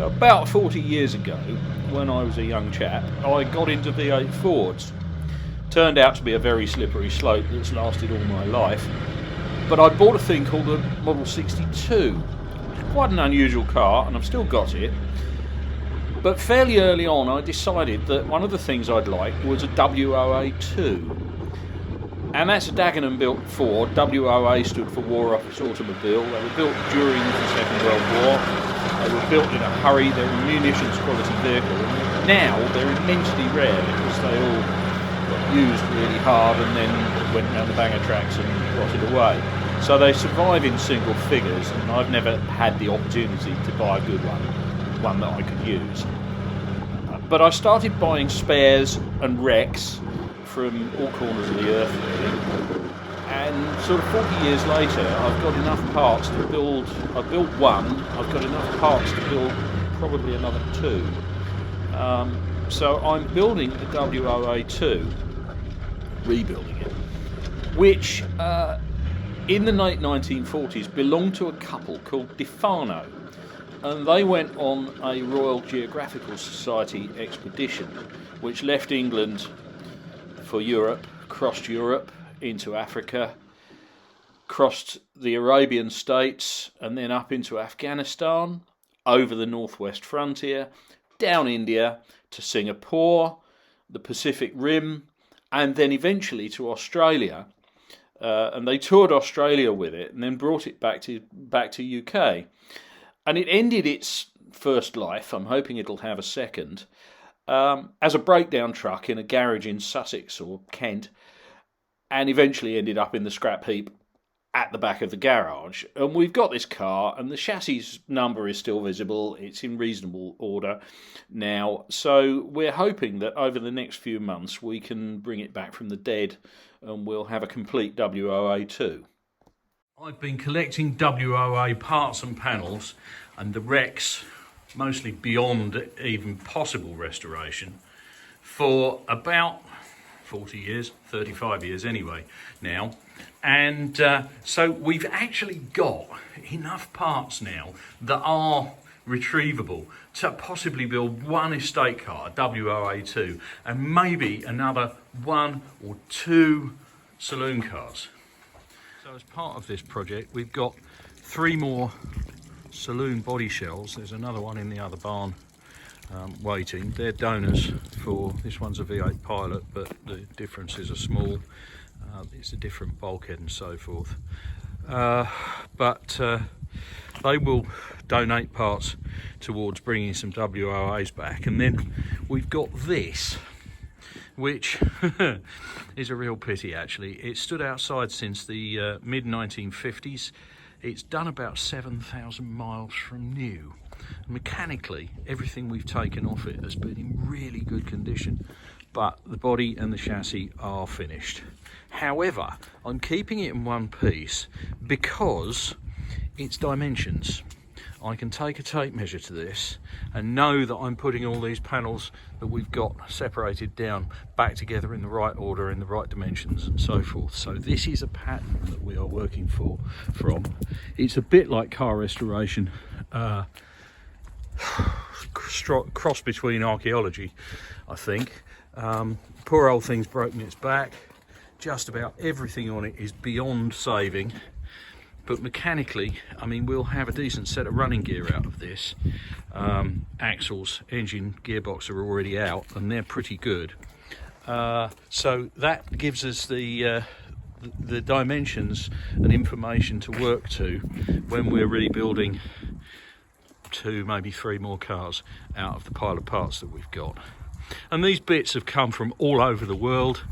So about 40 years ago, when I was a young chap, I got into V8 Fords. Turned out to be a very slippery slope that's lasted all my life. But I bought a thing called a Model 62, which is quite an unusual car, and I've still got it. But fairly early on I decided that one of the things I'd like was a WA2. And that's a Dagenham built Ford. WOA stood for War Office Automobile. They were built during the Second World War. They were built in a hurry. They're a munitions quality vehicle. And now they're immensely rare because they all got used really hard and then went round the banger tracks and rotted away. So they survive in single figures, and I've never had the opportunity to buy a good one that I could use. But I started buying spares and wrecks from all corners of the earth, really. And sort of 40 years later, I've got enough parts to build. I built one. I've got enough parts to build probably another two. So I'm building the WOA2, rebuilding it, which in the late 1940s belonged to a couple called Defano, and they went on a Royal Geographical Society expedition, which left England for Europe, crossed Europe into Africa, crossed the Arabian states, and then up into Afghanistan, over the northwest frontier, down India to Singapore, the Pacific Rim, and then eventually to Australia. And they toured Australia with it, and then brought it back to UK. And it ended its first life. I'm hoping it'll have a second. As a breakdown truck in a garage in Sussex or Kent, and eventually ended up in the scrap heap at the back of the garage. And we've got this car, and the chassis number is still visible. It's in reasonable order now, so we're hoping that over the next few months we can bring it back from the dead and we'll have a complete WOA2. I've been collecting WOA parts and panels and the wrecks, mostly beyond even possible restoration, for about 40 years, 35 years anyway now. And so we've actually got enough parts now that are retrievable to possibly build one estate car, WOA2, and maybe another one or two saloon cars. So as part of this project, we've got 3 more saloon body shells. There's another one in the other barn waiting. They're donors for, this one's a V8 Pilot, but the differences are small. It's a different bulkhead and so forth. But they will donate parts towards bringing some WOAs back. And then we've got this, which is a real pity actually. It stood outside since the mid-1950s. It's done about 7,000 miles from new. Mechanically, everything we've taken off it has been in really good condition, but the body and the chassis are finished. However, I'm keeping it in one piece because its dimensions. I can take a tape measure to this and know that I'm putting all these panels that we've got separated down back together in the right order, in the right dimensions and so forth. So this is a pattern that we are working from. It's a bit like car restoration, cross between archaeology, I think. Poor old thing's broken its back. Just about everything on it is beyond saving. But mechanically, I mean, we'll have a decent set of running gear out of this. Axles, engine, gearbox are already out, and they're pretty good. So that gives us the dimensions and information to work to when we're rebuilding 2, maybe 3 more cars out of the pile of parts that we've got. And these bits have come from all over the world.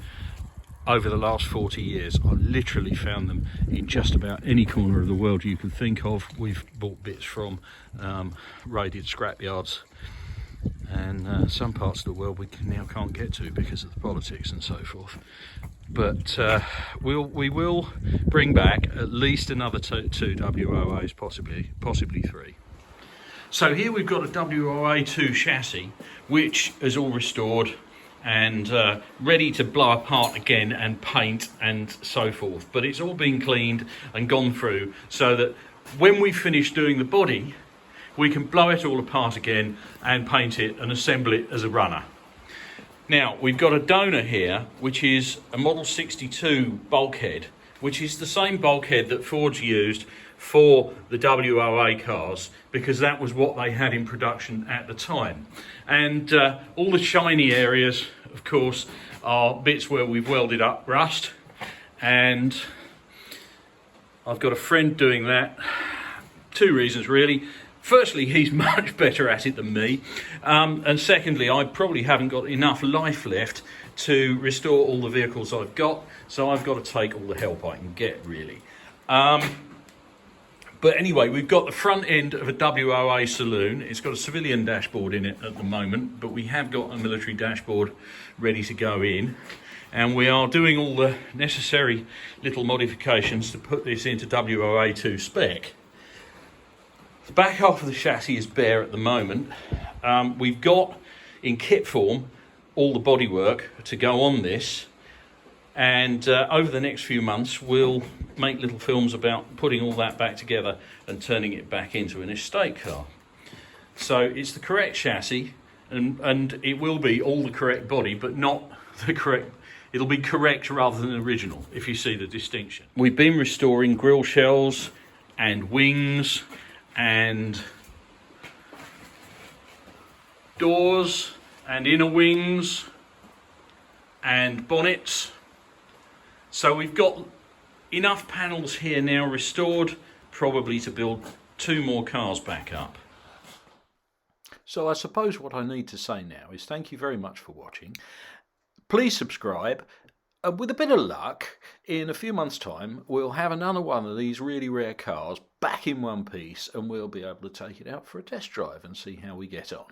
Over the last 40 years, I literally found them in just about any corner of the world you can think of. We've bought bits from raided scrapyards, and some parts of the world we now can't get to because of the politics and so forth. But we will bring back at least another two WOAs, possibly 3. So here we've got a WOA2 chassis, which is all restored and ready to blow apart again and paint and so forth. But it's all been cleaned and gone through so that when we finish doing the body, we can blow it all apart again and paint it and assemble it as a runner. Now, we've got a donor here, which is a Model 62 bulkhead, which is the same bulkhead that Ford's used for the WA cars, because that was what they had in production at the time. And all the shiny areas, of course, are bits where we've welded up rust, and I've got a friend doing that. Two reasons really. Firstly, he's much better at it than me, and secondly, I probably haven't got enough life left to restore all the vehicles I've got, so I've got to take all the help I can get, really. But anyway, we've got the front end of a WOA saloon. It's got a civilian dashboard in it at the moment, but we have got a military dashboard ready to go in. And we are doing all the necessary little modifications to put this into WA2 spec. The back half of the chassis is bare at the moment. We've got, in kit form, all the bodywork to go on this. And over the next few months, we'll make little films about putting all that back together and turning it back into an estate car. So it's the correct chassis, and it will be all the correct body, but not the correct. It'll be correct rather than original, if you see the distinction. We've been restoring grille shells and wings and doors and inner wings and bonnets. So we've got enough panels here now restored, probably to build 2 more cars back up. So I suppose what I need to say now is thank you very much for watching. Please subscribe. With a bit of luck, in a few months' time, we'll have another one of these really rare cars back in one piece, and we'll be able to take it out for a test drive and see how we get on.